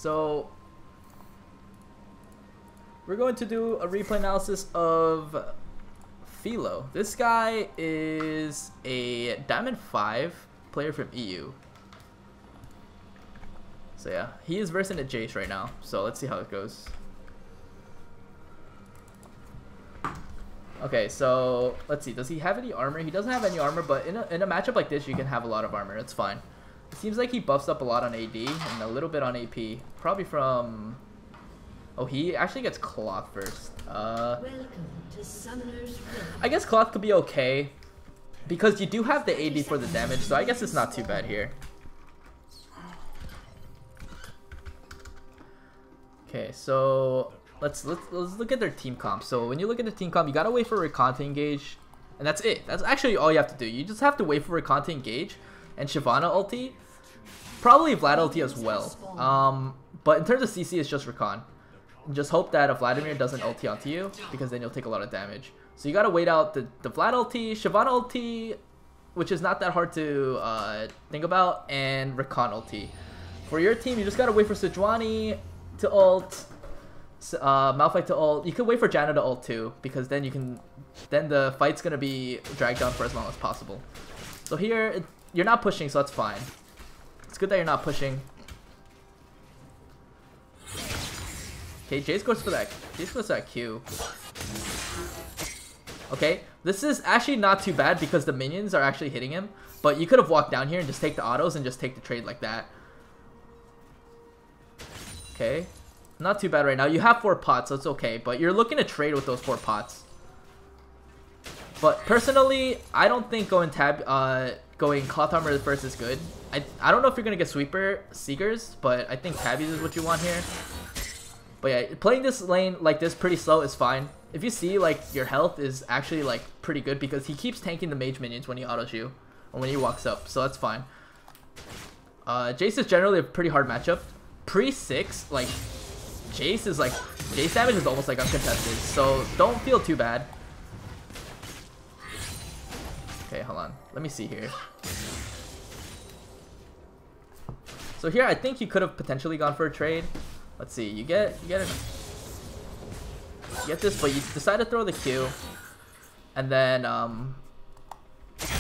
So we're going to do a replay analysis of Feelow. This guy is a Diamond 5 player from EU. So yeah, he is versing a Jace right now. So let's see how it goes. Okay, so let's see. Does he have any armor? He doesn't have any armor, but in a matchup like this, you can have a lot of armor. It's fine. It seems like he buffs up a lot on AD and a little bit on AP. Probably from... Oh, he actually gets Cloth first. Welcome to Summoner's Rift. I guess Cloth could be okay because you do have the AD for the damage, so I guess it's not too bad here. Okay, so let's look at their team comp. So when you look at the team comp, you gotta wait for Rakan to engage, and that's it. That's actually all you have to do. You just have to wait for Rakan to engage and Shyvana ulti, probably Vlad ulti as well. But in terms of CC, it's just Rakan. Just hope that a Vladimir doesn't ulti onto you, because then you'll take a lot of damage. So you gotta wait out the Vlad ulti, Shyvana ulti, which is not that hard to think about, and Rakan ulti. For your team, you just gotta wait for Sejuani to ult, Malphite to ult. You could wait for Janna to ult too, because then the fight's gonna be dragged on for as long as possible. So here, you're not pushing, so that's fine. It's good that you're not pushing. Okay, Jace goes for that. Jace goes for that Q. Okay, this is actually not too bad because the minions are actually hitting him. But you could have walked down here and just take the autos and just take the trade like that. Okay, not too bad right now. You have 4 pots, so it's okay. But you're looking to trade with those 4 pots. But personally, I don't think going Cloth Armor first is good. I don't know if you're gonna get Sweeper Seekers, but I think Tabbies is what you want here. But yeah, playing this lane like this pretty slow is fine. If you see like your health is actually like pretty good because he keeps tanking the mage minions when he autos you or when he walks up, so that's fine. Jace is generally a pretty hard matchup. Pre-6, like Jace is like Jace damage is almost like uncontested, so don't feel too bad. Okay, hold on. Let me see here. So here I think you could have potentially gone for a trade. Let's see, you get this, but you decide to throw the Q, and then I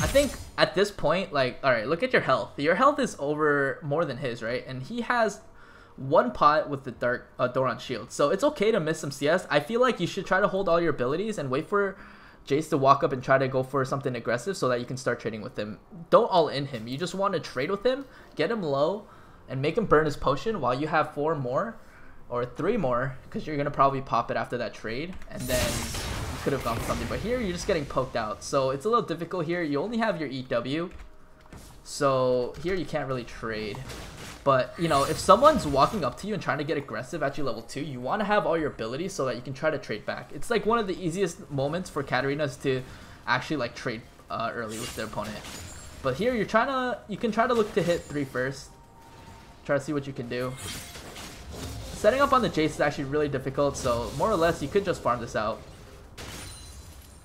think at this point, like, all right, look at your health. Your health is over more than his, right? And he has 1 pot with the Dark Doran shield, so it's okay to miss some CS. I feel like you should try to hold all your abilities and wait for Jace to walk up and try to go for something aggressive so that you can start trading with him. Don't all in him. You just want to trade with him, get him low, and make him burn his potion while you have 4 more. Or 3 more, because you're going to probably pop it after that trade, and then you could have gone for something. But here, you're just getting poked out. So it's a little difficult here. You only have your EW. So here, you can't really trade. But, you know, if someone's walking up to you and trying to get aggressive at you level 2, you want to have all your abilities so that you can try to trade back. It's like one of the easiest moments for Katarina to actually, like, trade early with their opponent. But here, you can try to look to hit 3 first. Try to see what you can do. Setting up on the Jace is actually really difficult, so more or less you could just farm this out.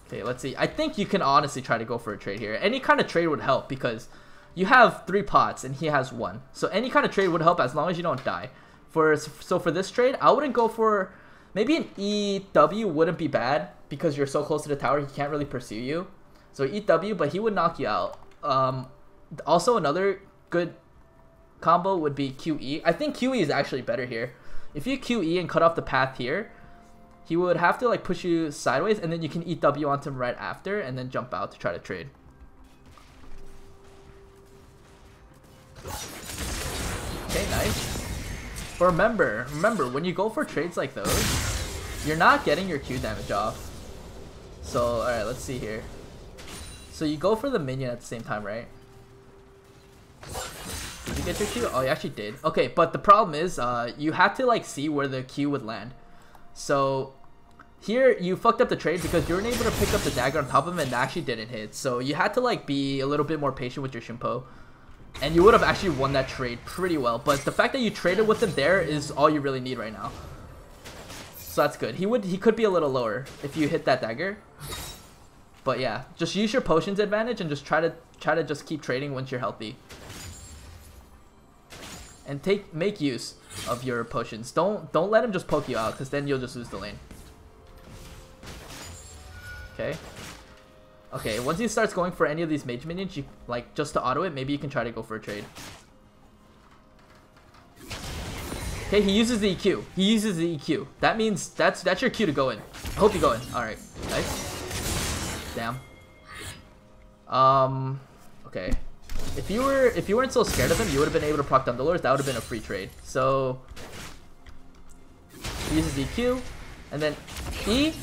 Okay, let's see. I think you can honestly try to go for a trade here. Any kind of trade would help because you have 3 pots and he has 1. So any kind of trade would help as long as you don't die. So for this trade, I wouldn't go for... Maybe an EW wouldn't be bad because you're so close to the tower, he can't really pursue you. So EW, but he would knock you out. Also, another good combo would be QE. I think QE is actually better here. If you QE and cut off the path here, he would have to like push you sideways, and then you can EW onto him right after, and then jump out to try to trade. Okay, nice. But remember, when you go for trades like those, you're not getting your Q damage off. So, alright, let's see here. So you go for the minion at the same time, right? Did you get your Q? Oh, you actually did. Okay, but the problem is, you have to like see where the Q would land. So here you fucked up the trade because you weren't able to pick up the dagger on top of him and it actually didn't hit. So you had to like be a little bit more patient with your Shimpo. And you would have actually won that trade pretty well. But the fact that you traded with him there is all you really need right now. So that's good. He could be a little lower if you hit that dagger. But yeah, just use your potions advantage and just try to just keep trading once you're healthy. and make use of your potions. Don't let him just poke you out, because then you'll just lose the lane. Okay. Okay, once he starts going for any of these mage minions, you like just to auto it, maybe you can try to go for a trade. Okay, he uses the EQ. He uses the EQ. That means that's your cue to go in. I hope you go in. Alright. Nice. Damn. Okay. If you weren't so scared of him, you would have been able to proc Thunderlords. That would have been a free trade. So he uses EQ, and then E.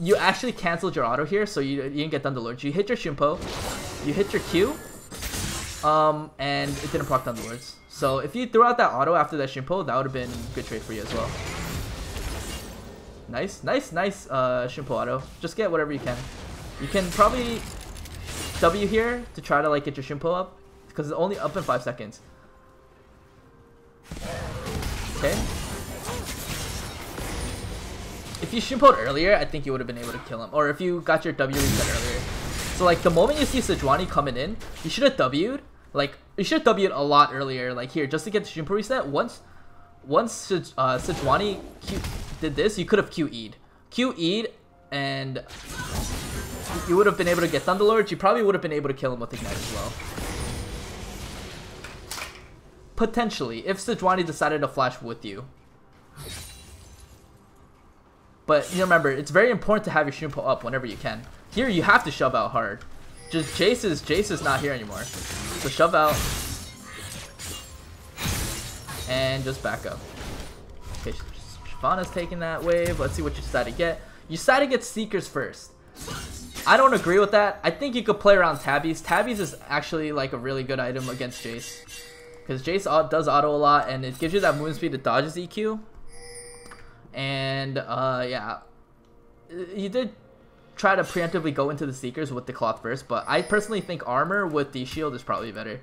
You actually canceled your auto here, so you didn't get Thunderlords. You hit your Shunpo, you hit your Q, and it didn't proc Thunderlords. So if you threw out that auto after that Shunpo, that would have been a good trade for you as well. Nice Shunpo auto. Just get whatever you can. You can probably W here to try to like get your Shunpo up, because it's only up in 5 seconds. Okay. If you Shunpo'd earlier, I think you would have been able to kill him. Or if you got your W reset earlier. So like the moment you see Sejuani coming in, you should have W'd. Like you should have W'd a lot earlier. Like here, just to get the Shunpo reset. Once Sejuani did this, you could have QE'd. QE'd and you would have been able to get Thunderlords. You probably would have been able to kill him with Ignite as well. Potentially, if Sejuani decided to flash with you. But you remember, it's very important to have your Shunpo up whenever you can. Here, you have to shove out hard. Just Jace is not here anymore. So shove out. And just back up. Okay, Shyvana's taking that wave. Let's see what you decide to get. You decide to get Seekers first. I don't agree with that. I think you could play around Tabbies. Tabbies is actually like a really good item against Jace. Because Jace does auto a lot, and it gives you that movement speed to dodge his EQ. And yeah, you did try to preemptively go into the Seekers with the cloth first, but I personally think armor with the shield is probably better.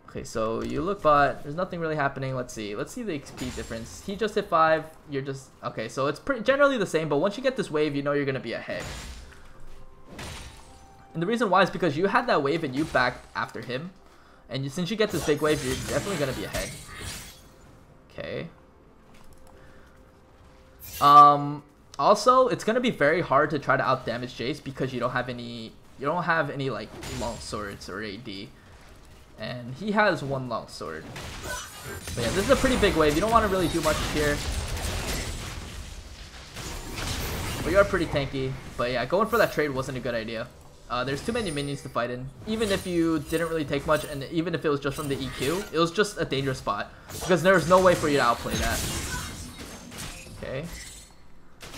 Okay, so you look bot, there's nothing really happening. Let's see the XP difference. He just hit 5, you're just okay, so it's generally the same, but once you get this wave, you know you're gonna be ahead. And the reason why is because you had that wave and you backed after him, and since you get this big wave, you're definitely gonna be ahead. Okay. Also, it's gonna be very hard to try to out damage Jace because you don't have any like long swords or AD, and he has 1 long sword. But yeah, this is a pretty big wave. You don't want to really do much here, but you are pretty tanky. But yeah, going for that trade wasn't a good idea. There's too many minions to fight in. Even if you didn't really take much, and even if it was just from the EQ, it was just a dangerous spot because there's no way for you to outplay that. Okay.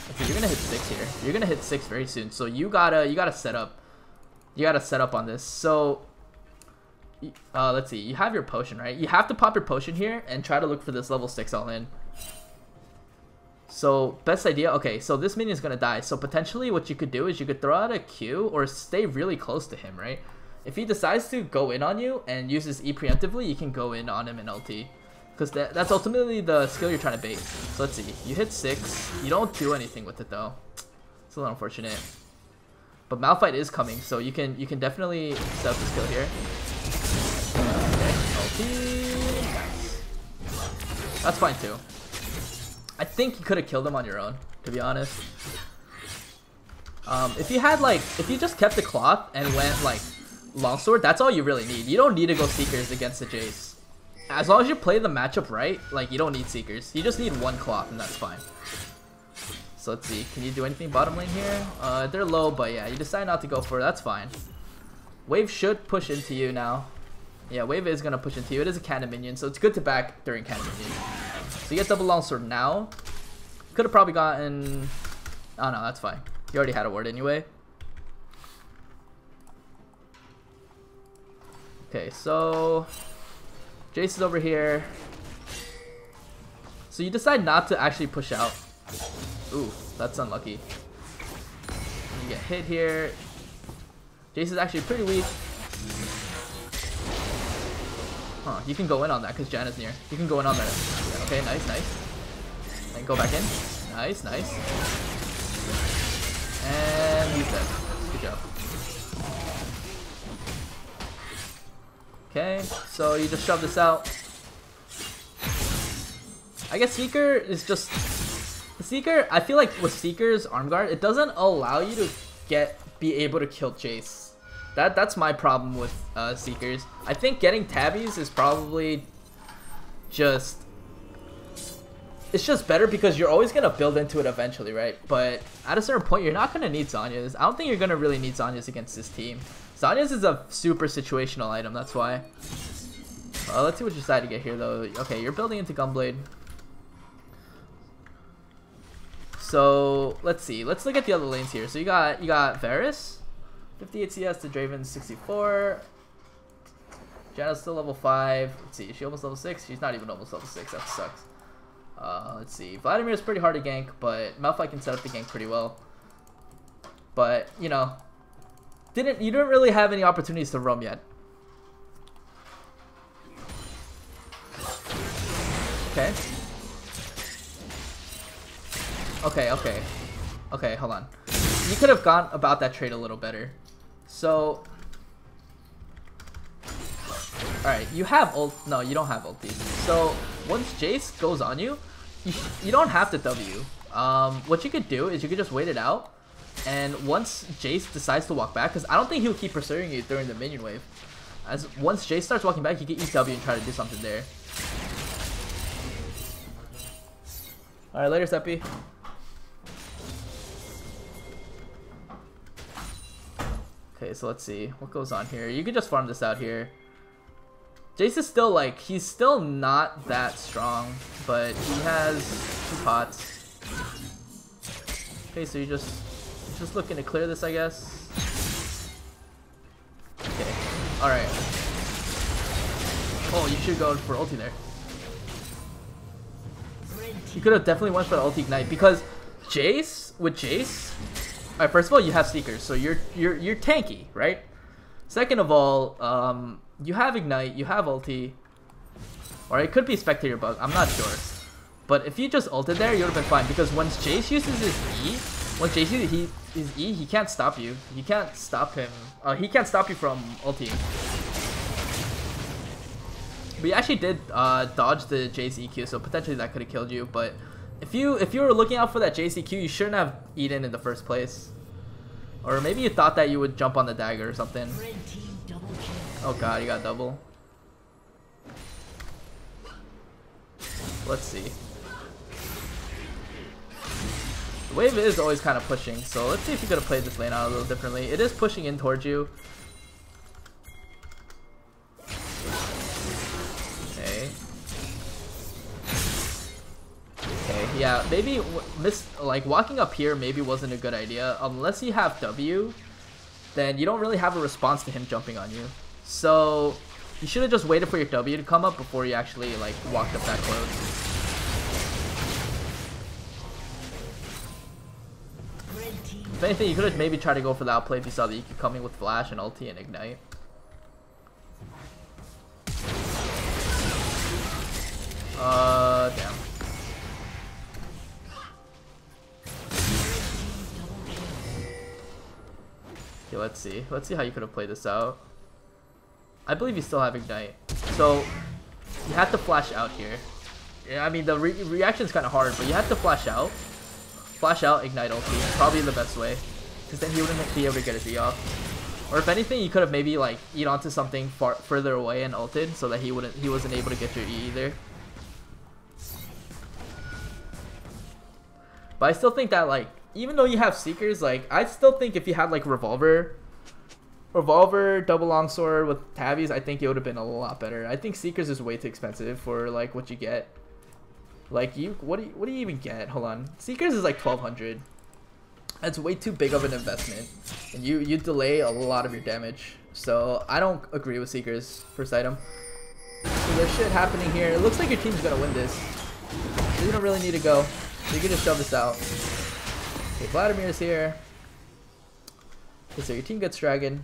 Okay, you're gonna hit 6 here. You're gonna hit 6 very soon. So you gotta set up. You gotta set up on this. So let's see. You have your potion, right? You have to pop your potion here and try to look for this level 6 all in. So best idea. Okay, so this minion is gonna die. So potentially what you could do is you could throw out a Q or stay really close to him, right? If he decides to go in on you and uses E preemptively, you can go in on him in LT. Because that's ultimately the skill you're trying to bait. So let's see. You hit 6. You don't do anything with it though. It's a little unfortunate. But Malphite is coming, so you can definitely set up the skill here. Okay, LT. Nice. That's fine too. I think you could have killed him on your own, to be honest. If you just kept the cloth and went like longsword, that's all you really need. You don't need to go Seekers against the Jace. As long as you play the matchup right, like you don't need Seekers. You just need 1 cloth and that's fine. So let's see, can you do anything bottom lane here? They're low, but yeah, you decide not to go for it, that's fine. Wave should push into you now. Yeah, Wave is gonna push into you. It is a cannon minion, so it's good to back during cannon minion. So you get double longsword now. Could have probably gotten... Oh no, that's fine. You already had a ward anyway. Okay, so... Jace is over here. So you decide not to actually push out. Ooh, that's unlucky. You get hit here. Jace is actually pretty weak. Huh, you can go in on that because Janna's near. You can go in on that. Yeah, okay, nice. And go back in. Nice. And he's dead. Good job. Okay, so you just shove this out. I guess Seeker is just... Seeker, I feel like with Seeker's arm guard, it doesn't allow you to be able to kill Jace. That's my problem with Seekers. I think getting tabbies is probably just... It's just better because you're always going to build into it eventually, right? But at a certain point, you're not going to need Zhonya's. I don't think you're going to really need Zhonya's against this team. Zhonya's is a super situational item, that's why. Let's see what you decide to get here, though. Okay, you're building into Gunblade. So, let's see. Let's look at the other lanes here. So you got Varus, 58 CS to Draven 64. Janna's still level 5. Let's see, is she almost level 6? She's not even almost level 6. That sucks. Let's see. Vladimir is pretty hard to gank, but Malphite can set up the gank pretty well. But, you know, you didn't really have any opportunities to roam yet. Okay. Okay, hold on. You could have gone about that trade a little better. So, alright, you have ult. No, you don't have ulti. So, once Jace goes on you, you don't have to W. What you could do is you could just wait it out. And once Jace decides to walk back, because I don't think he'll keep pursuing you during the minion wave. Once Jace starts walking back, you can EW and try to do something there. Alright, later, Seppi. Okay, so let's see what goes on here. You could just farm this out here. Jace is still like, he's still not that strong, but he has 2 pots. Okay, so you're just looking to clear this, I guess. Okay, alright. Oh, you should go for ulti there. You could have definitely went for the ulti ignite because with Jace, alright, first of all, you have Seekers, so you're tanky, right? Second of all, you have ignite, you have ulti, or it could be spectator bug. I'm not sure, but if you just ulted there, you would have been fine because once Jace uses his E, he can't stop you. He can't stop him. He can't stop you from ulting. But you actually did dodge the Jace EQ, so potentially that could have killed you. But if you were looking out for that Jace EQ, you shouldn't have Eden in the first place. Or maybe you thought that you would jump on the dagger or something. Oh god, you got double. Let's see. The wave is always kind of pushing, so let's see if you could have played this lane out a little differently. It is pushing in towards you. Yeah, maybe walking up here maybe wasn't a good idea. Unless you have W, then you don't really have a response to him jumping on you. So you should have just waited for your W to come up before you actually like walked up that close. If anything, you could have maybe tried to go for the outplay if you saw the EQ coming with flash and ulti and ignite. Damn. Okay, let's see. Let's see how you could have played this out. I believe you still have ignite. So, you have to flash out here. Yeah, I mean, the reaction is kind of hard, but you have to flash out. Flash out, ignite ulti. Probably the best way. Because then he wouldn't be able to get his E off. Or if anything, you could have maybe, like, eat onto something further away and ulted so that he wasn't able to get your E either. But I still think that, like, even though you have Seekers, like, I still think if you had, like, Revolver, double longsword with tabbies, I think it would have been a lot better. I think Seekers is way too expensive for, like, what you get. Like, what do you even get? Hold on. Seekers is, like, 1,200. That's way too big of an investment. And you delay a lot of your damage. So, I don't agree with Seekers, first item. So, there's shit happening here. It looks like your team's gonna win this. So, you don't really need to go. So, you can just shove this out. Okay, Vladimir's here. Okay, so your team gets dragon.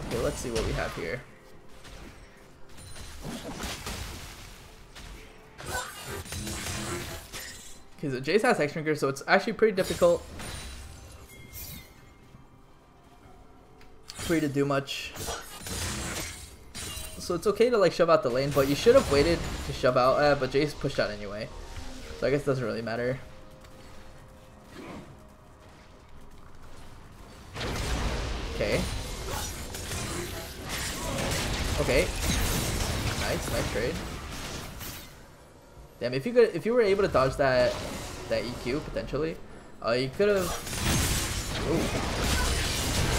Okay, let's see what we have here. Okay, so Jace has X-Drinker, so it's actually pretty difficult for you to do much. so it's okay to like shove out the lane, but you should have waited to shove out. But Jace pushed out anyway, so I guess it doesn't really matter. Okay. Okay. Nice trade. Damn, if you were able to dodge that EQ potentially, you could have. Ooh.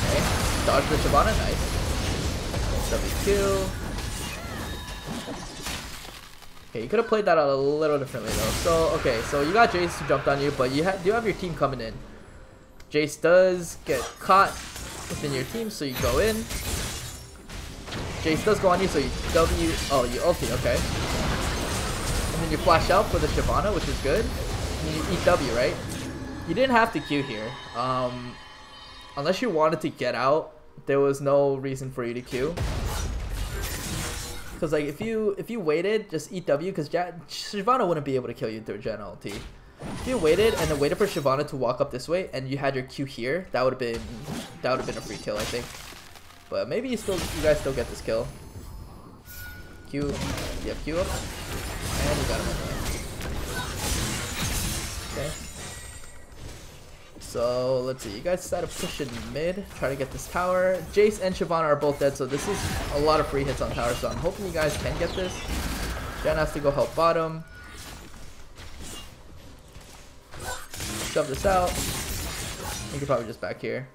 Okay. Dodge the Shyvana, nice. WQ. Okay, you could have played that out a little differently though. So okay, so you got Jace who jumped on you, but you do have your team coming in. Jace does get caught within your team, so you go in. Jace does go on you, so you W. Oh, you ulti, okay. And then you flash out for the Shyvana, which is good. And then you eat W, right? You didn't have to Q here. Unless you wanted to get out, there was no reason for you to Q. Because like if you waited, just eat W, because Shyvana wouldn't be able to kill you through Gen ulti. If you waited and then waited for Shyvana to walk up this way, and you had your Q here, that would have been a free kill, I think. But maybe you guys still get this kill. Q, yep, Q up, and you got him anyway. Okay. So let's see, you guys decided to push in mid, try to get this tower. Jace and Shyvana are both dead, so this is a lot of free hits on tower. So I'm hoping you guys can get this. Jen has to go help bottom. Shove this out. You can probably just back here.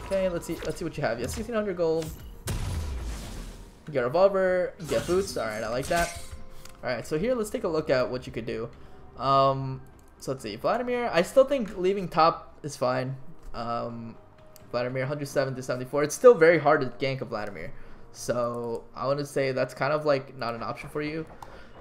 Okay, let's see what you have. You have 1600 gold. You get a revolver, you get boots. Alright, I like that. Alright, so here let's take a look at what you could do. So let's see. Vladimir, I still think leaving top is fine. Vladimir 107 to 74. It's still very hard to gank a Vladimir. So I want to say that's kind of like not an option for you.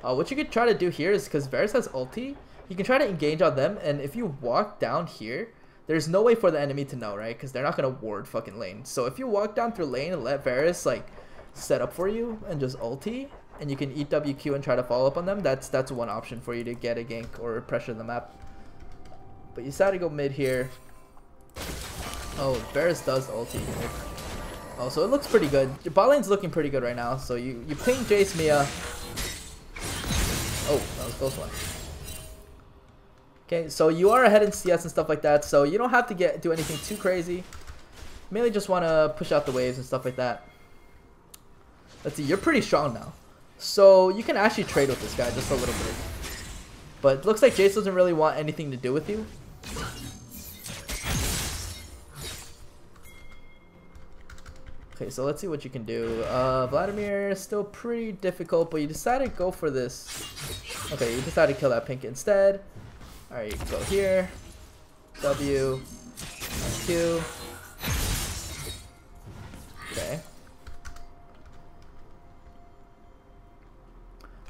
What you could try to do here is, because Varus has ulti, you can try to engage on them, and if you walk down here, there's no way for the enemy to know, right? Because they're not going to ward fucking lane. So if you walk down through lane and let Varus like set up for you and just ulti, and you can eat WQ and try to follow up on them, that's one option for you to get a gank or pressure the map. But you decided to go mid here. Oh, Varus does ulti here. Oh, so it looks pretty good. Your bot lane's looking pretty good right now. So you ping Jace Mia. Oh, that was a close one. Okay, so you are ahead in CS and stuff like that, so you don't have to do anything too crazy. Mainly just want to push out the waves and stuff like that. Let's see, you're pretty strong now. So you can actually trade with this guy just a little bit. But it looks like Jace doesn't really want anything to do with you. Okay, so let's see what you can do. Vladimir is still pretty difficult, but you decided to go for this. Okay, you decided to kill that pink instead. Alright, you can go here. W. Q. Okay.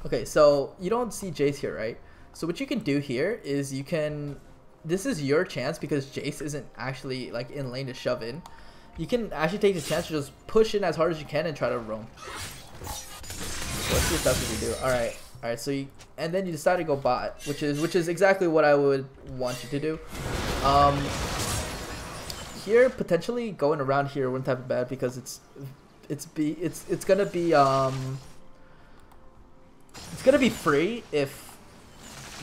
Okay, so you don't see Jace here, right? So what you can do here is you can... This is your chance because Jace isn't actually like in lane to shove in. You can actually take the chance to just push in as hard as you can and try to roam. So let's see if that's what you do. Alright. Alright, so you, and then you decide to go bot, which is exactly what I would want you to do. Here potentially going around here wouldn't have been bad because it's gonna be free if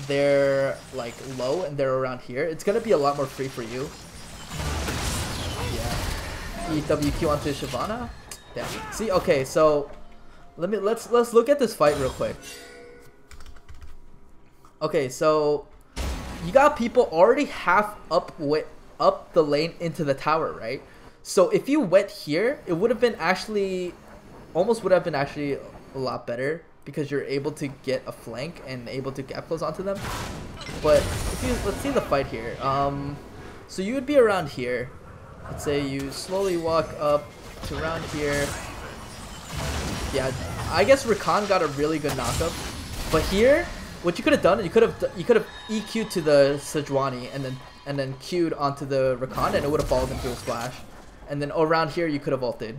they're like low and they're around here. It's gonna be a lot more free for you. Yeah. EWQ onto Shyvana. Damn. See, okay, so let's look at this fight real quick. Okay, so you got people already half up the lane into the tower, right? So if you went here, it would have been actually almost a lot better because you're able to get a flank and able to gap close onto them. But let's see the fight here. So you would be around here. Let's say you slowly walk up to around here. Yeah, I guess Rakan got a really good knockup. But here, what you could have done, you could have EQ'd to the Sejuani and then Q'd onto the Rakan, and it would have followed into a splash. And then around here, you could have ulted.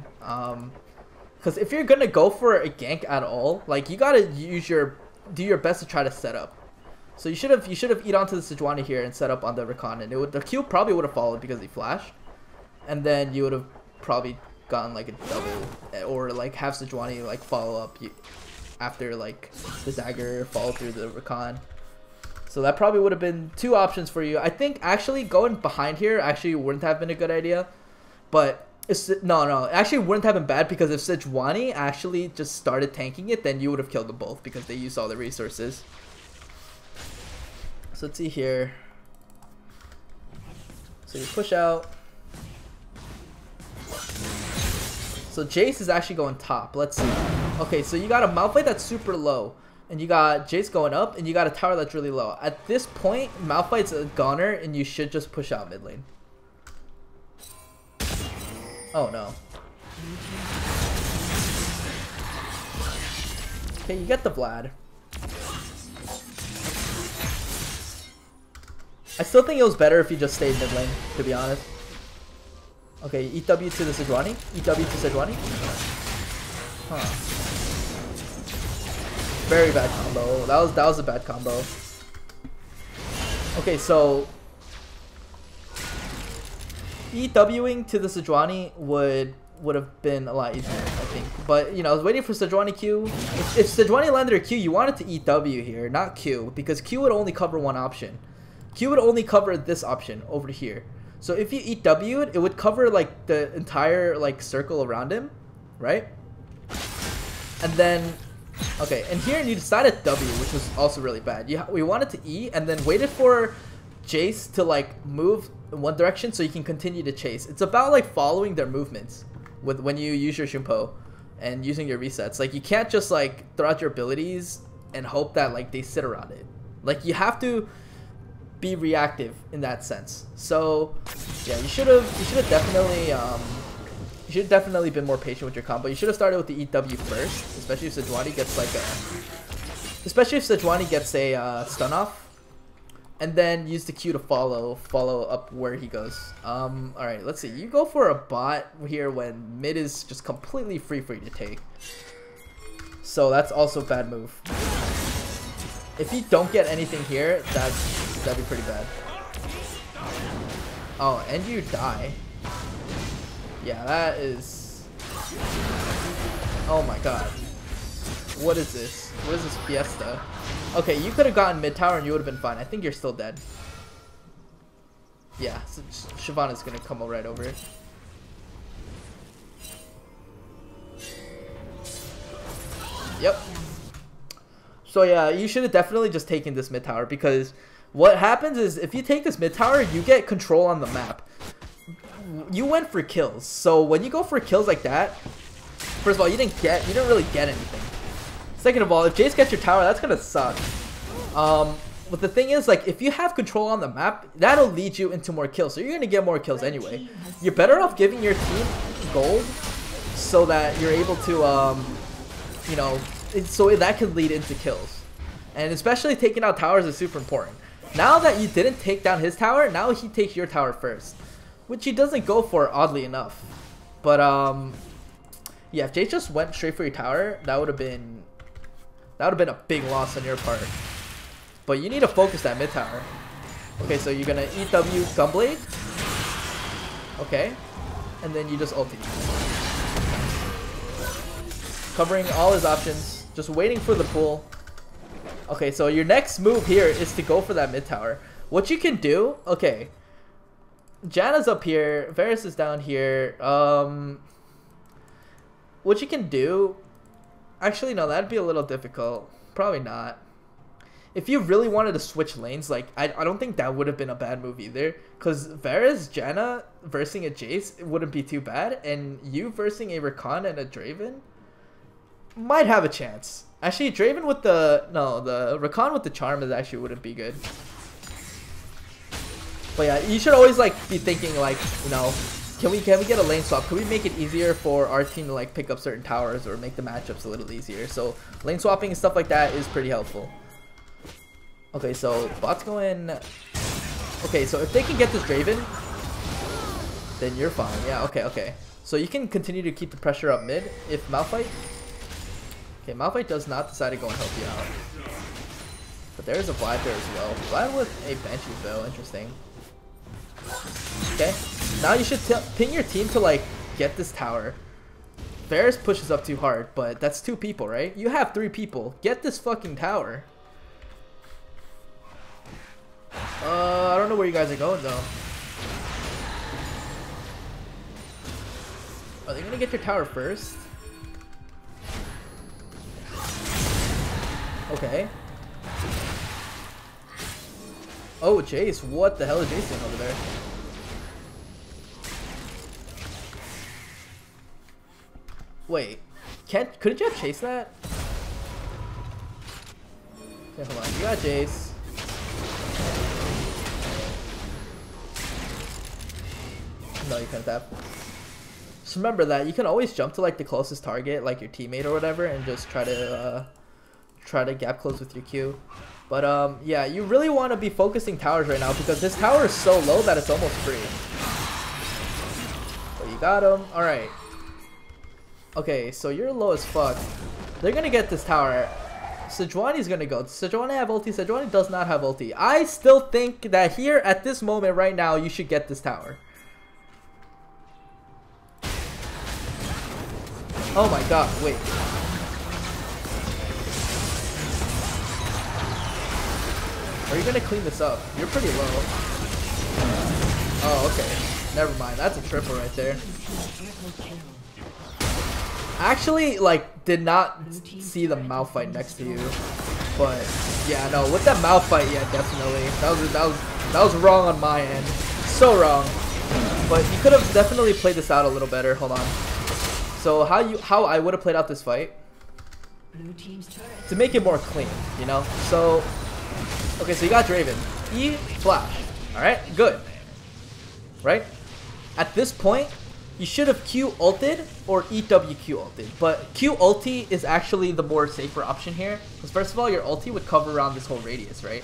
Because if you're gonna go for a gank at all, like you gotta do your best to try to set up. So you should have eat onto the Sejuani here and set up on the Rakan, and the Q probably would have followed because he flashed, and then you would have probably gotten like a double, or like have Sejuani like follow up after like the dagger follow through the recon. So that probably would have been 2 options for you. I think actually going behind here actually wouldn't have been a good idea, but no, it actually wouldn't have been bad, because if Sejuani actually just started tanking it, then you would have killed them both because they used all the resources. So let's see here. So you push out. So Jace is actually going top. Let's see. Okay, so you got a Malphite that's super low, and you got Jace going up, and you got a tower that's really low. At this point, Malphite's a goner, and you should just push out mid lane. Oh no. Okay, you get the Vlad. I still think it was better if you just stayed mid lane, to be honest. Okay, EW to the Sejuani. EW to Sejuani. Huh. Very bad combo. That was a bad combo. Okay, so EWing to the Sejuani would have been a lot easier, I think. But you know, I was waiting for Sejuani Q. If Sejuani landed a Q, you wanted to EW here, not Q, because Q would only cover one option. Q would only cover this option over here. So if you EW it, it would cover like the entire like circle around him, right? And then, okay, and here you decided W, which was also really bad. We wanted to E and then waited for Jace to like move in one direction so you can continue to chase. It's about like following their movements with when you use your Shunpo and using your resets. Like you can't just like throw out your abilities and hope that like they sit around it. Like you have to be reactive in that sense. So yeah, you should have definitely been more patient with your combo. You should have started with the EW first, especially if Sejuani gets a stun off, and then use the Q to follow up where he goes. All right, let's see. You go for a bot here when mid is just completely free for you to take. So that's also a bad move. If you don't get anything here, that'd be pretty bad. Oh, and you die. Yeah, that is... Oh my god. What is this? What is this fiesta? Okay, you could have gotten mid tower and you would have been fine. I think you're still dead. Yeah, so Shyvana's gonna come right over. Yep. So yeah, you should have definitely just taken this mid tower, because what happens is if you take this mid tower, you get control on the map. You went for kills, so when you go for kills like that, first of all, you didn't really get anything. Second of all, if Jace gets your tower, that's gonna suck. But the thing is, like, if you have control on the map, that'll lead you into more kills, so you're gonna get more kills anyway. You're better off giving your team gold so that you're able to, you know, so that could lead into kills. And especially taking out towers is super important. Now that you didn't take down his tower, now he takes your tower first, which he doesn't go for, oddly enough. But yeah, if Jace just went straight for your tower, that would have been a big loss on your part. But you need to focus that mid tower. Okay, so you're gonna EW Gunblade. Okay, and then you just ulti, covering all his options. Just waiting for the pull. Okay, so your next move here is to go for that mid tower. What you can do, okay, Janna's up here, Varus is down here. What you can do, actually no, that'd be a little difficult. Probably not. If you really wanted to switch lanes, like I don't think that would have been a bad move either, because Varus, Janna versing a Jace, it wouldn't be too bad, and you versing a Rakan and a Draven might have a chance. Actually, Draven with the Rakan with the charm is actually wouldn't be good. But yeah, you should always like be thinking like, you know, can we get a lane swap? Can we make it easier for our team to like pick up certain towers or make the matchups a little easier? So lane swapping and stuff like that is pretty helpful. Okay, so bot's going. Okay, so if they can get this Draven, then you're fine. Yeah, okay. So you can continue to keep the pressure up mid if Malphite. Okay, Malphite does not decide to go and help you out. But there's a Vlad there as well. Vlad with a Banshee though, interesting. Okay, now you should ping your team to like get this tower. Varus pushes up too hard, but that's 2 people, right? You have 3 people. Get this fucking tower. I don't know where you guys are going though. Are they gonna get your tower first? Okay. Oh, Jace. What the hell is Jace doing over there? Wait. Couldn't you have chased that? Okay, hold on. You got Jace. No, you couldn't have. Just remember that you can always jump to like the closest target, like your teammate or whatever, and just try to gap close with your Q. But yeah, you really want to be focusing towers right now because this tower is so low that it's almost free. But you got him. All right. Okay, so you're low as fuck. They're gonna get this tower. Sejuani's gonna go. Does Sejuani have ulti? Sejuani does not have ulti. I still think that here at this moment right now, you should get this tower. Oh my god, wait. Are you gonna clean this up? You're pretty low. Oh, okay. Never mind. That's a triple right there. Actually, like, did not see the mouth fight next to you. But, yeah, no, with that mouth fight, yeah, definitely. That was wrong on my end. So wrong. But you could have definitely played this out a little better. Hold on. So how I would have played out this fight to make it more clean, you know? So okay, so you got Draven. E flash. Alright, good. Right? At this point, you should have Q ulted or EWQ ulted. But Q ulti is actually the more safer option here. Because first of all, your ulti would cover around this whole radius, right?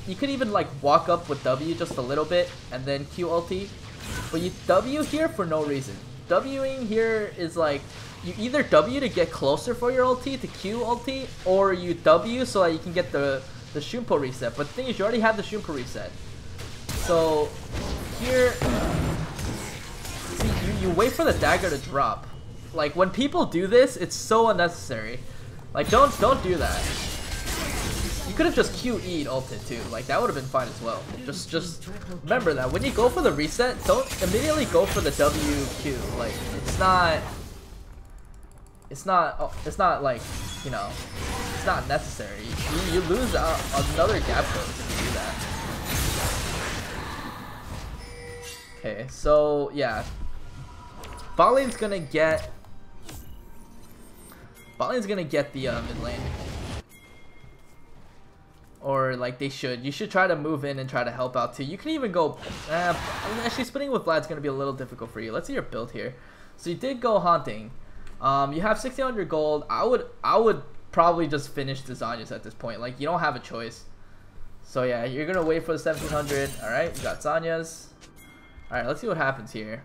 You could even like walk up with W just a little bit and then Q ulti. But you W here for no reason. Wing here is like, you either W to get closer for your ulti to Q ulti, or you W so that you can get the Shumpo reset. But the thing is, you already have the Shumpo reset. So here, see, you wait for the dagger to drop. Like when people do this, it's so unnecessary. Like don't do that. You could have just QE'd ulted too. Like that would have been fine as well. Just remember that when you go for the reset, don't immediately go for the WQ. Like it's not like, you know, it's not necessary. You lose another gap close if you do that. Okay, so yeah, bot lane's gonna get the mid lane. Or like they should. You should try to move in and try to help out too. You can even go. Actually, splitting with Vlad's gonna be a little difficult for you. Let's see your build here. So you did go haunting. You have 1600 gold. I would probably just finish the Zanyas at this point. Like you don't have a choice. So yeah, you're gonna wait for the 1700. All right, you got Zanyas. All right, let's see what happens here.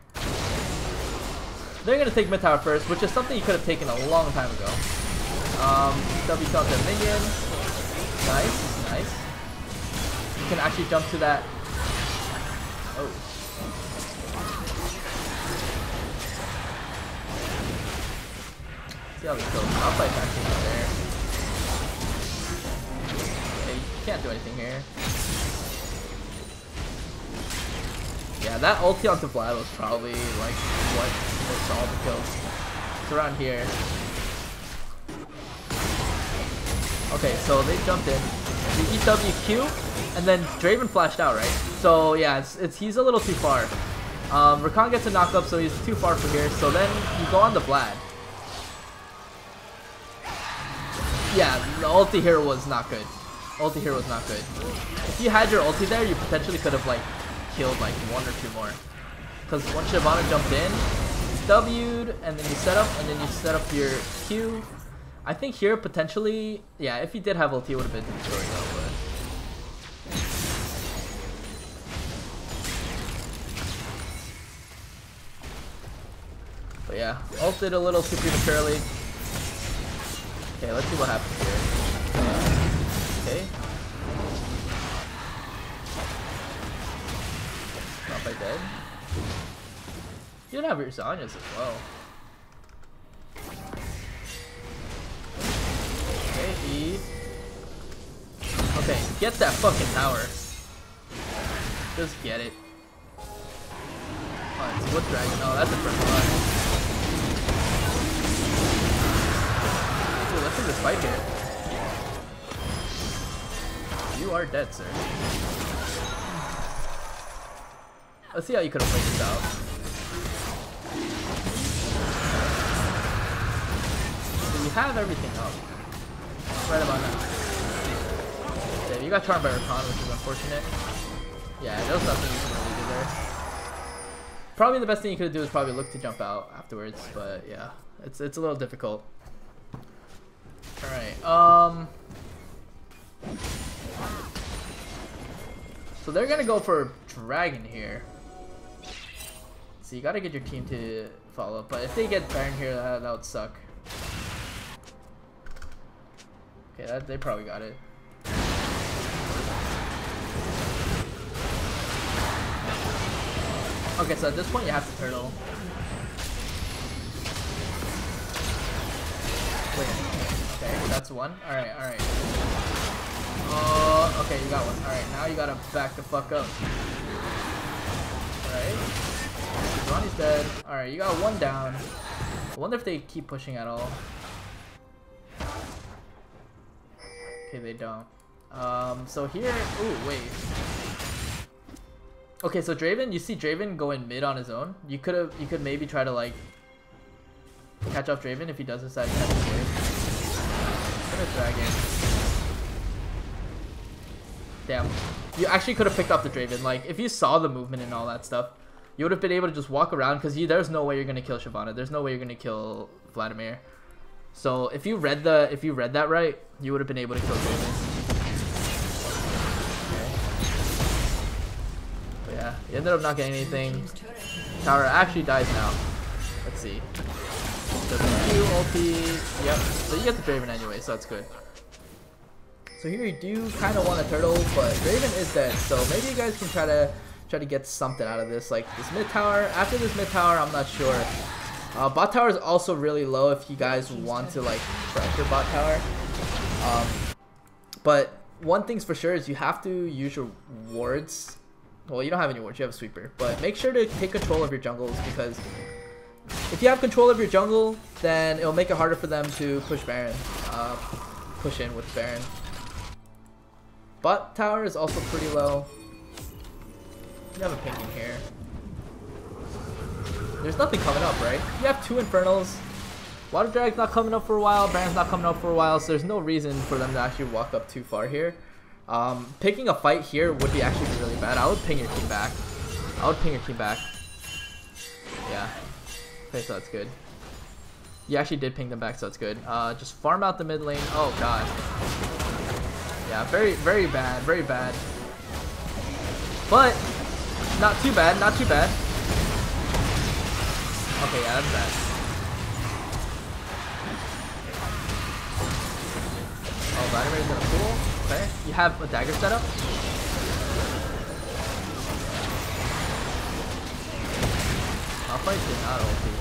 They're gonna take mid tower first, which is something you could have taken a long time ago. W counter minion. Nice. Nice. You can actually jump to that. Oh. See how this goes. I'll fight back in there. Okay, you can't do anything here. Yeah, that ulti onto Vlad was probably like what makes all the kills. It's around here. Okay, so they jumped in. The EWQ, and then Draven flashed out, right? So yeah, he's a little too far. Rakan gets a knock up, so he's too far from here. So then you go on the Vlad. Yeah, the ulti here was not good. Ulti here was not good. If you had your ulti there, you potentially could have like killed like 1 or 2 more. Because once Shyvana jumped in, W'd, and then you set up, and then you set up your Q. I think here potentially, yeah, if he did have ulti, it would have been the story though. But yeah, ulted a little too prematurely. Okay, let's see what happens here. Okay. Not by dead. You don't have your Zanyas as well. Okay, E. Okay, get that fucking tower. Just get it. Let's see, what's dragon? Oh, that's the first one. Ooh, let's end this fight here. You are dead, sir. Let's see how you could have played this out. So you have everything up. Right about now. Yeah, you got charmed by Rakan, which is unfortunate. Yeah, there was nothing you can really do there. Probably the best thing you could do is probably look to jump out afterwards, but yeah, it's a little difficult. Alright, so they're gonna go for Dragon here. So you gotta get your team to follow, but if they get Baron here, that would suck. Okay, they probably got it. Okay, so at this point you have to turtle. Wait, okay, that's one. Alright, alright. Okay, you got one. Alright, now you gotta back the fuck up. Alright. Ronnie's dead. Alright, you got one down. I wonder if they keep pushing at all. Okay, they don't. So here, ooh, wait. Okay, so Draven, you see Draven going mid on his own. You could maybe try to like catch off Draven if he does decide to catch his wave. Gonna Dragon. Damn. You actually could have picked up the Draven. Like, if you saw the movement and all that stuff, you would have been able to just walk around because there's no way you're gonna kill Shyvana. There's no way you're gonna kill Vladimir. So if you read that right, you would have been able to kill Draven. Yeah, he ended up not getting anything. Tower actually dies now. Let's see. Doesn't Q, ulti. Yep. So you get the Draven anyway, so that's good. So here you do kind of want a turtle, but Draven is dead. So maybe you guys can try to get something out of this, like this mid tower. After this mid tower, I'm not sure. Bot tower is also really low if you guys want to like pressure bot tower. But one thing's for sure is you have to use your wards. Well, you don't have any wards, you have a sweeper. But make sure to take control of your jungles, because if you have control of your jungle, then it'll make it harder for them to push Baron. Push in with Baron. Bot tower is also pretty low. You have a ping in here. There's nothing coming up, right? You have two Infernals. Water Drag's not coming up for a while. Baron's not coming up for a while, so there's no reason for them to actually walk up too far here. Picking a fight here would be actually really bad. I would ping your team back. Yeah. Okay, so that's good. You actually did ping them back, so that's good. Just farm out the mid lane. Oh god. Yeah, very, very bad. Very bad. But not too bad. Not too bad. Okay, yeah, that's bad. Oh, Vladimir's gonna pull. Okay, you have a dagger set up. Malphite did not ulti.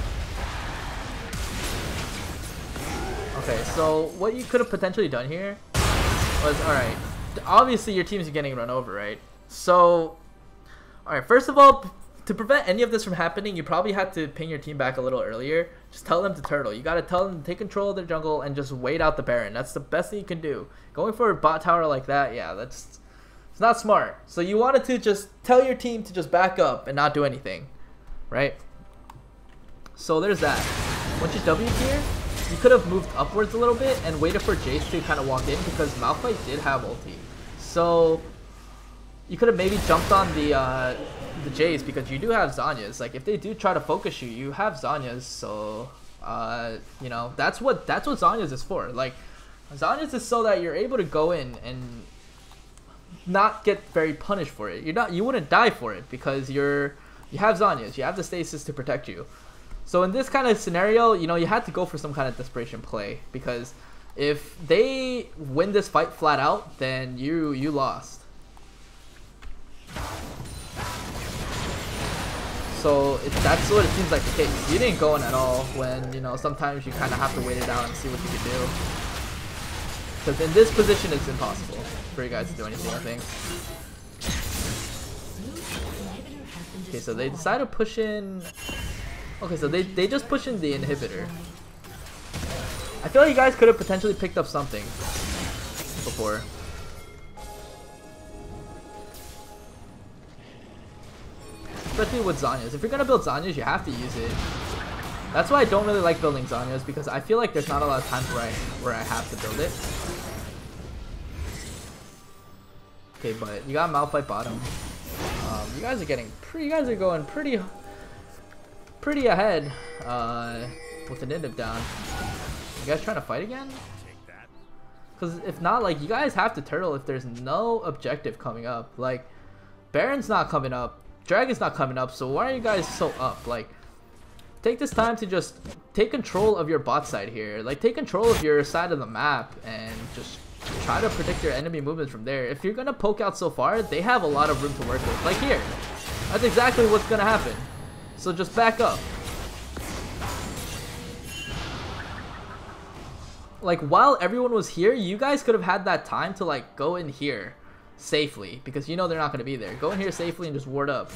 Okay, so what you could have potentially done here was, alright, obviously your team's getting run over, right? So, alright, first of all, to prevent any of this from happening, you probably had to ping your team back a little earlier. Just tell them to turtle. You gotta tell them to take control of their jungle and just wait out the Baron. That's the best thing you can do. Going for a bot tower like that, yeah, it's not smart. So you wanted to just tell your team to just back up and not do anything, right? So there's that. Once you W here, you could have moved upwards a little bit and waited for Jace to kind of walk in, because Malphite did have ulti. So you could have maybe jumped on the Jace, because you do have Zanyas. Like, if they do try to focus you, you have Zanyas. So you know, that's what Zanyas is for. Like, Zanyas is so that you're able to go in and not get very punished for it. You wouldn't die for it, because you have Zanyas. You have the stasis to protect you. So in this kind of scenario, you know, you had to go for some kind of desperation play, because if they win this fight flat out, then you lost. So So that's what it seems like the case. You didn't go in at all when, you know, sometimes you kind of have to wait it out and see what you can do. Because in this position, it's impossible for you guys to do anything, I think. Okay, so they decide to push in... Okay, so they just push in the inhibitor. I feel like you guys could have potentially picked up something before. Especially with Zhonya's. If you're gonna build Zhonya's, you have to use it. That's why I don't really like building Zhonya's, because I feel like there's not a lot of times where I have to build it. Okay, but you got Malphite bottom. You guys are going pretty ahead with an inhib down. You guys trying to fight again? Because if not, like, you guys have to turtle if there's no objective coming up. Like, Baron's not coming up, Dragon's not coming up, so why are you guys so up? Like, take this time to just take control of your bot side here. Like, take control of your side of the map and just try to predict your enemy movements from there. If you're gonna poke out so far, they have a lot of room to work with. Like here, that's exactly what's gonna happen. So just back up. Like, while everyone was here, you guys could have had that time to, like, go in here safely, because you know they're not gonna be there. Go in here safely and just ward up.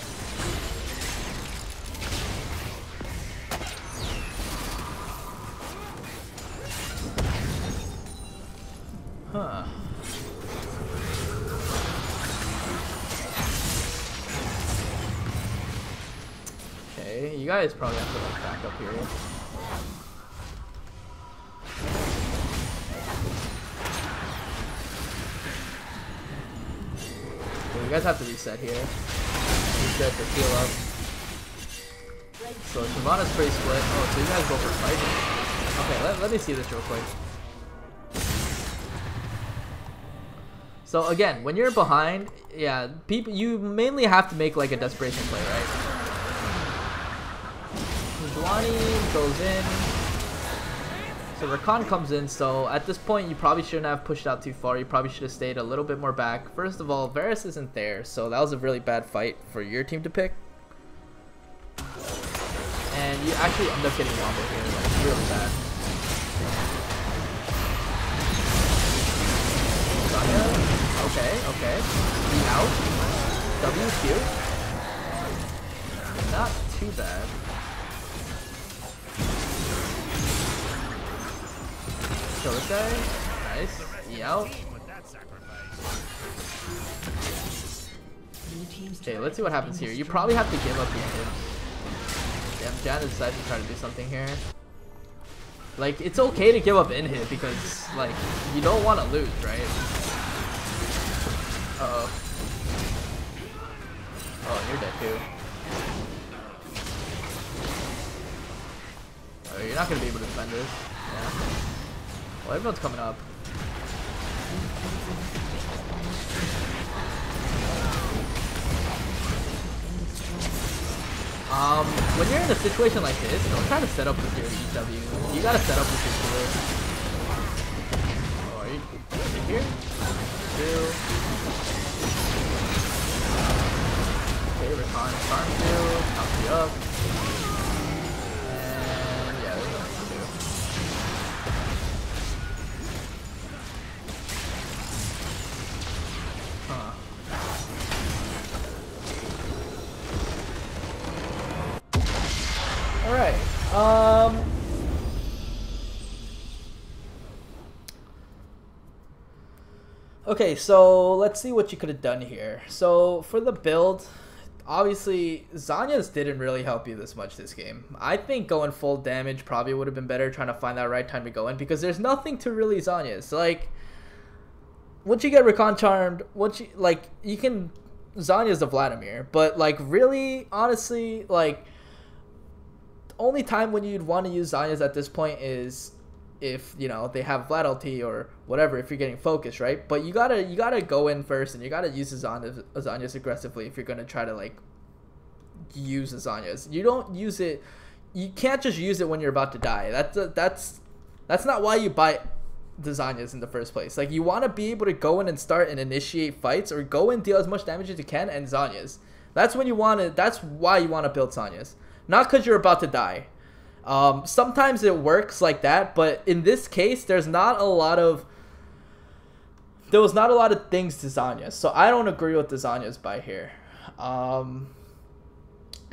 Huh. Okay, you guys probably have to, like, back up here. Okay, you guys have to reset here. Reset the Feelow. So Shyvana's pretty split. Oh, so you guys go for fighting. Okay, let me see this real quick. So again, when you're behind, yeah, people, you mainly have to make like a desperation play, right? Juani goes in. So Rakan comes in, so at this point you probably shouldn't have pushed out too far. You probably should have stayed a little bit more back. First of all, Varus isn't there, so that was a really bad fight for your team to pick. And you actually end up getting wombo here, like, really bad. Okay, okay. E out. WQ. Not too bad. Kill this guy. Nice. E out. Okay, let's see what happens here. You probably have to give up your inhib. Damn, Jan decided to try to do something here. Like, it's okay to give up inhib because, like, you don't want to lose, right? Uh-oh. Oh, you're dead too. Oh, you're not gonna be able to defend this. Yeah. Well, everyone's coming up. When you're in a situation like this, don't try to set up with your EW. You gotta set up with your cooler. Oh, are you here? Okay, Rakan farms you, helps you up. And yeah, there's nothing to do. Huh. Alright, okay, so let's see what you could have done here. So for the build, obviously Zhonya's didn't really help you this much this game. I think going full damage probably would have been better, trying to find that right time to go in, because there's nothing to really Zhonya's. Like, once you get Recon Charmed, you can Zhonya's the Vladimir, but like really, honestly, like, the only time when you'd want to use Zhonya's at this point is if, you know, they have Vlad LT or whatever, if you're getting focused, right? But you gotta go in first, and you gotta use Zhonya's aggressively if you're gonna try to, like, use Zhonya's. You don't use it, you can't just use it when you're about to die. That's not why you buy the Zhonya's in the first place. Like, you want to be able to go in and start and initiate fights, or go and deal as much damage as you can and Zhonya's. That's when you want to. That's why you want to build Sonya's, not because you're about to die. Sometimes it works like that, but in this case, there was not a lot of things to Zanya's, so I don't agree with the Zanya's buy here. I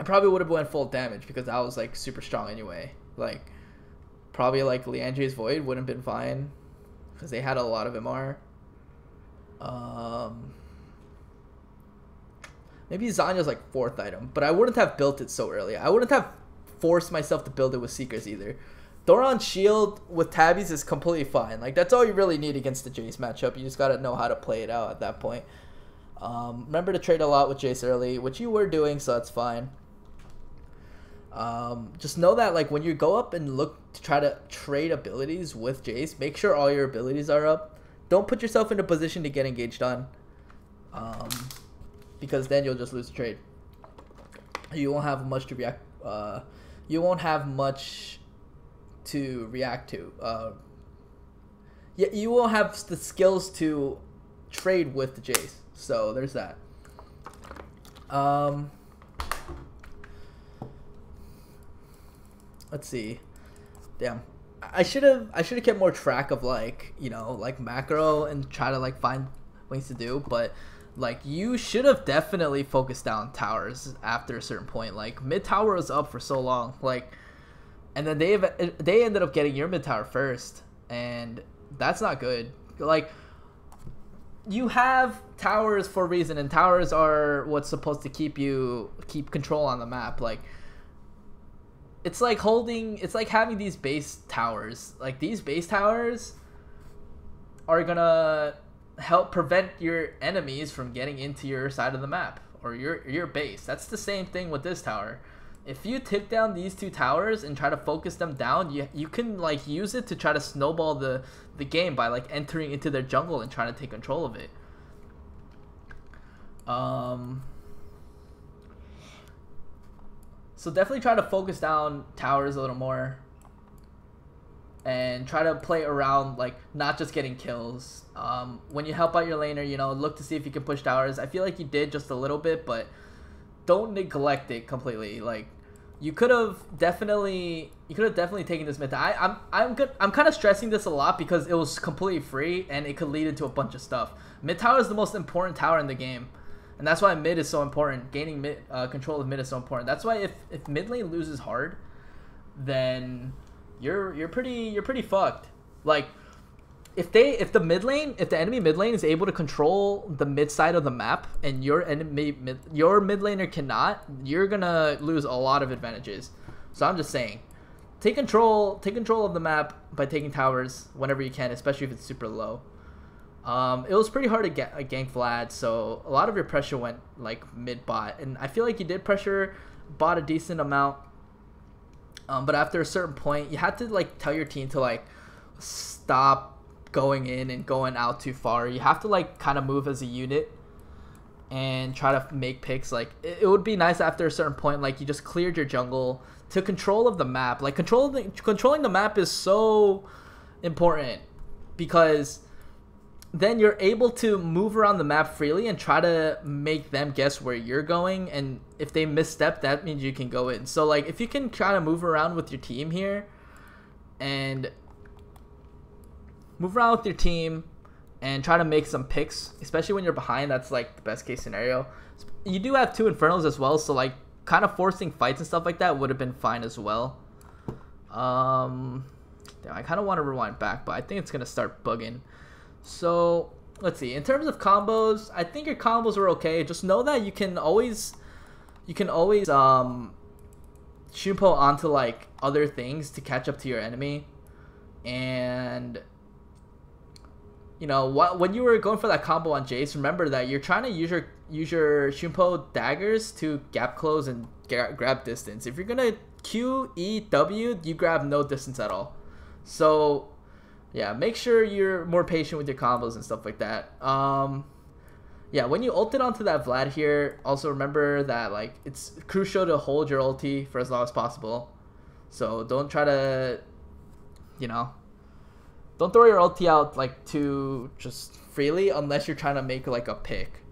probably would have went full damage because that was like super strong anyway. Like probably like Liandry's Void wouldn't have been fine because they had a lot of MR. Maybe Zanya's like 4th item, but I wouldn't have built it so early. I wouldn't have forced myself to build it with Seekers either. Thoron Shield with Tabbies is completely fine. Like that's all you really need against the Jace matchup. You just gotta know how to play it out at that point. Remember to trade a lot with Jace early, which you were doing, so that's fine. Just know that like when you go up and look to try to trade abilities with Jace, make sure all your abilities are up. Don't put yourself in a position to get engaged on, because then you'll just lose the trade. You won't have much to react. You won't have much to react to. Yeah, you won't have the skills to trade with the Jace. So there's that. Let's see. Damn. I should have kept more track of like, you know, like macro and try to like find ways to do, but like you should have definitely focused down towers after a certain point. Like mid tower was up for so long, like, and then they ended up getting your mid tower first, and that's not good. Like you have towers for a reason, and towers are what's supposed to keep control on the map. Like it's like having these base towers. Like these base towers are gonna help prevent your enemies from getting into your side of the map or your base. That's the same thing with this tower. If you take down these 2 towers and try to focus them down, you can like use it to try to snowball the game by like entering into their jungle and trying to take control of it. So definitely try to focus down towers a little more and try to play around, like not just getting kills. When you help out your laner, you know, look to see if you can push towers. I feel like you did just a little bit, but don't neglect it completely. Like you could have definitely taken this mid. I'm kind of stressing this a lot because it was completely free and it could lead into a bunch of stuff. Mid tower is the most important tower in the game, and that's why mid is so important. Gaining mid control of mid is so important. That's why if mid lane loses hard, then you're pretty fucked. Like if the enemy mid lane is able to control the mid side of the map and your mid laner cannot, you're gonna lose a lot of advantages. So I'm just saying, take control of the map by taking towers whenever you can, especially if it's super low. It was pretty hard to get a gank Vlad, so a lot of your pressure went like mid bot, and I feel like you did pressure bot a decent amount. But after a certain point, you had to like tell your team to like stop going in and going out too far. You have to like kind of move as a unit and try to make picks. Like it would be nice after a certain point, like you just cleared your jungle to control of the map. Like controlling the map is so important because then you're able to move around the map freely and try to make them guess where you're going, and if they misstep, that means you can go in. So like if you can try to move around with your team here and try to make some picks, especially when you're behind, that's like the best case scenario. You do have 2 Infernals as well, so like kind of forcing fights and stuff like that would have been fine as well. Damn, I kind of want to rewind back, but I think it's gonna start bugging. So let's see. In terms of combos, I think your combos were okay. Just know that you can always Shumpo onto like other things to catch up to your enemy, and you know when you were going for that combo on Jace, remember that you're trying to use your Shumpo daggers to gap close and grab distance. If you're gonna Q, E, W, you grab no distance at all. So yeah, make sure you're more patient with your combos and stuff like that. Yeah, when you ulted onto that Vlad here, also remember that like it's crucial to hold your ulti for as long as possible. So don't try to, you know, don't throw your ulti out like too just freely unless you're trying to make like a pick.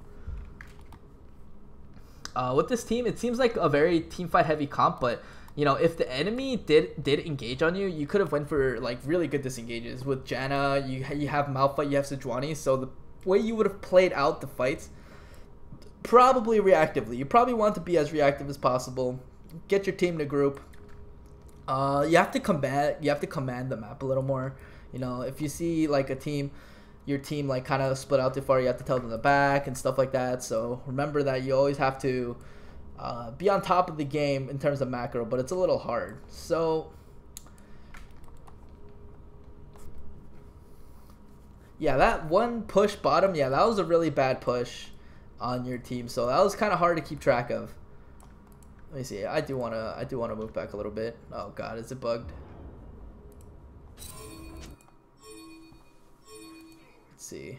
with this team, it seems like a very team fight heavy comp, but you know, if the enemy did engage on you, you could have went for like really good disengages. With Janna, you have Malphite, you have Sejuani, so the way you would have played out the fights, probably reactively. You probably want to be as reactive as possible. Get your team to group. You have to command the map a little more. You know, if you see like your team like kind of split out too far, you have to tell them to back and stuff like that. So remember that you always have to be on top of the game in terms of macro, but it's a little hard. So yeah, that one push bottom, yeah, that was a really bad push on your team. So that was kind of hard to keep track of. Let me see. I do wanna move back a little bit. Oh god, is it bugged? Let's see.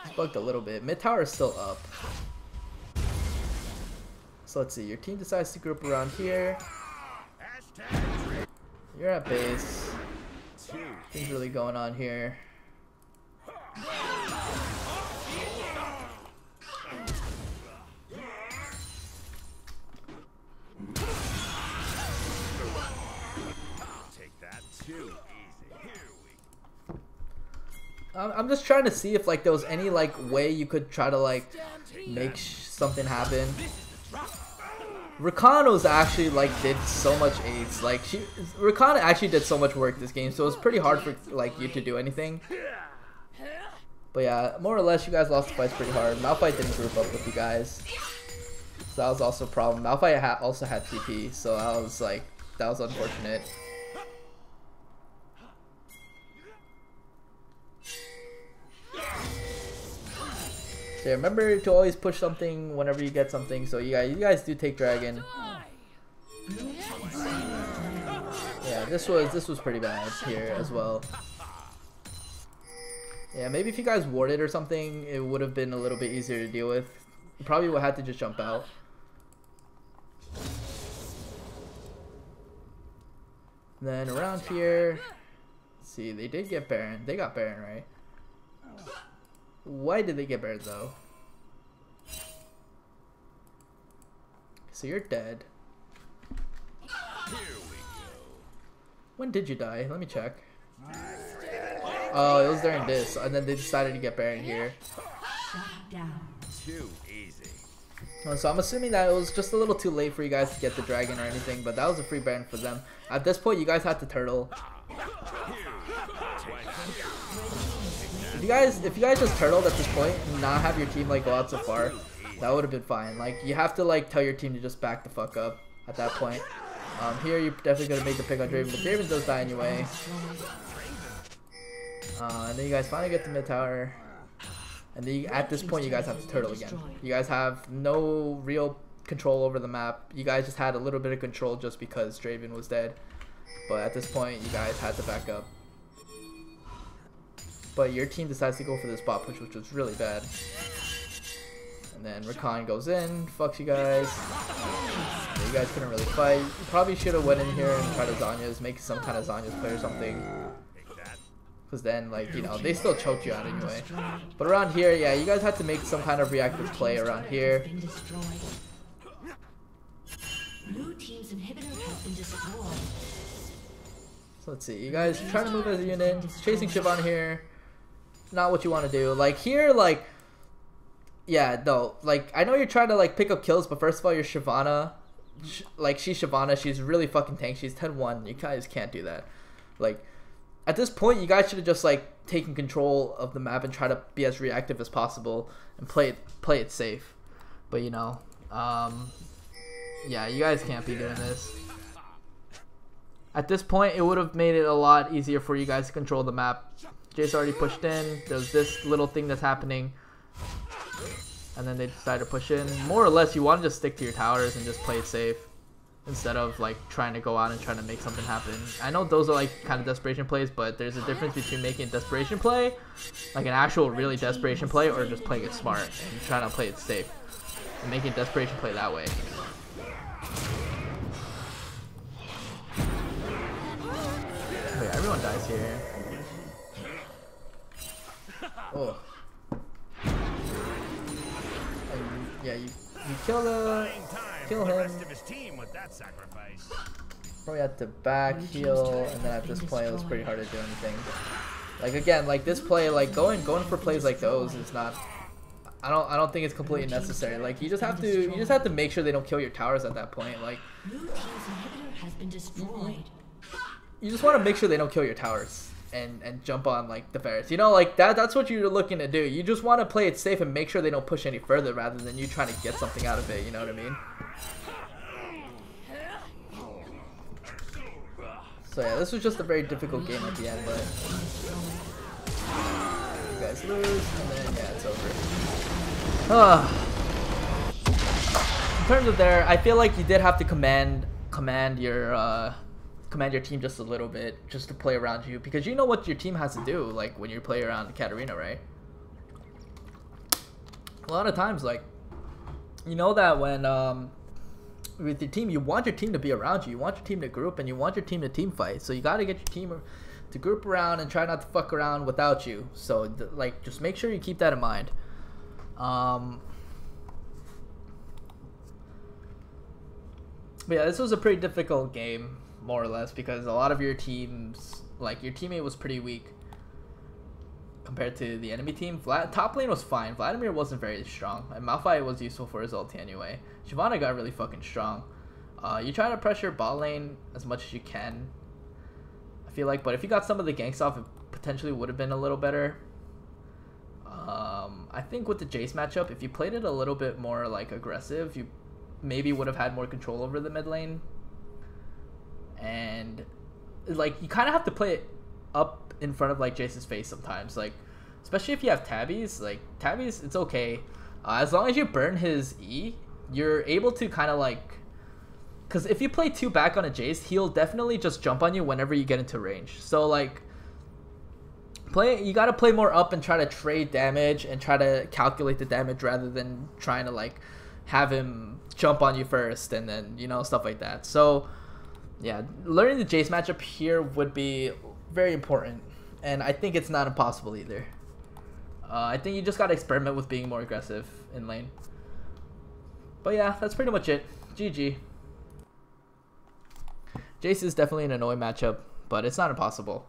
It's bugged a little bit. Mid tower is still up. So let's see. Your team decides to group around here. You're at base. Things really going on here. I'm just trying to see if like there was any like way you could try to like make something happen. Rakan's actually like did so much aids. Like Rakan actually did so much work this game, so it was pretty hard for like you to do anything. But yeah, more or less you guys lost the fights pretty hard. Malphite didn't group up with you guys, so that was also a problem. Malphite also had TP, so that was unfortunate. So remember to always push something whenever you get something. So you guys do take dragon. Yeah, this was pretty bad here as well. Yeah, maybe if you guys warded or something, it would have been a little bit easier to deal with. You probably would have had to just jump out. Then around here, let's see, they did get Baron. They got Baron, right? Why did they get Baron though? So you're dead. When did you die? Let me check. Oh, it was during this, and then they decided to get Baron here. Too easy. So I'm assuming that it was just a little too late for you guys to get the dragon or anything, but that was a free Baron for them. At this point, you guys had to turtle. If you guys just turtled at this point and not have your team like go out so far, that would have been fine. Like you have to like tell your team to just back the fuck up at that point. Here you definitely could have made the pick on Draven, but Draven does die anyway. And then you guys finally get the mid tower, and then at this point you guys have to turtle again. You guys have no real control over the map. You guys just had a little bit of control just because Draven was dead, but at this point you guys had to back up. But your team decides to go for this bot push, which was really bad. And then Rakan goes in, fucks you guys. You guys couldn't really fight. You probably should have went in here and tried to Zanya's, make some kind of Zanya's play or something. Because then, like, you know, they still choked you out anyway. But around here, yeah, you guys had to make some kind of reactive play around here. Blue team's inhibitor has been destroyed. So let's see, you guys trying to move as a unit, chasing Siobhan here. Not what you want to do. Like here, like, yeah, no, like I know you're trying to like pick up kills, but first of all, you're Shyvana. Like she's Shyvana, she's really fucking tank. She's 10-1. You guys can't do that. Like at this point, you guys should have just like taken control of the map and try to be as reactive as possible and play it safe. But you know, yeah, you guys can't be doing this. At this point, it would have made it a lot easier for you guys to control the map. Jace already pushed in. There's this little thing that's happening. And then they decided to push in. More or less, you want to just stick to your towers and just play it safe, instead of like trying to go out and trying to make something happen. I know those are like kind of desperation plays, but there's a difference between making a desperation play, like an actual really desperation play, or just playing it smart and trying to play it safe and making a desperation play that way. Oh yeah, everyone dies here. Oh. yeah, you kill him. Probably have to back heal, and then at this point it was pretty hard to do anything. Like again, like this play, like going for plays like those is not. I don't think it's completely necessary. Like you just have to make sure they don't kill your towers at that point. Like you just want to make sure they don't kill your towers and jump on like the Ferris. You know, like that's what you're looking to do. You just want to play it safe and make sure they don't push any further rather than you trying to get something out of it. You know what I mean? So yeah, this was just a very difficult game at the end, but you guys lose, and then yeah, it's over. In terms of there, I feel like you did have to command your team just a little bit, just to play around you, because you know what your team has to do, like when you play around Katarina, right? A lot of times, like, you know that when with your team, you want your team to be around you. You want your team to group, and you want your team to team fight. So you got to get your team to group around and try not to fuck around without you. So like, just make sure you keep that in mind. But yeah, this was a pretty difficult game, more or less, because a lot of your teams, like your teammate was pretty weak compared to the enemy team. Top lane was fine. Vladimir wasn't very strong, and Malphite was useful for his ulti anyway. Shyvana got really fucking strong. You try to pressure bot lane as much as you can, I feel like, but if you got some of the ganks off, it potentially would have been a little better. I think with the Jace matchup, if you played it a little bit more like aggressive, you maybe would have had more control over the mid lane. And like, you kind of have to play it up in front of like Jace's face sometimes, like especially if you have tabbies. Like tabbies, it's okay as long as you burn his E, you're able to kind of like, because if you play 2 back on a Jace, he'll definitely just jump on you whenever you get into range. So like, you gotta play more up and try to trade damage and try to calculate the damage rather than trying to like have him jump on you first and then, you know, stuff like that. So yeah, learning the Jace matchup here would be very important, and I think it's not impossible either. I think you just gotta experiment with being more aggressive in lane. But yeah, that's pretty much it. GG. Jace is definitely an annoying matchup, but it's not impossible.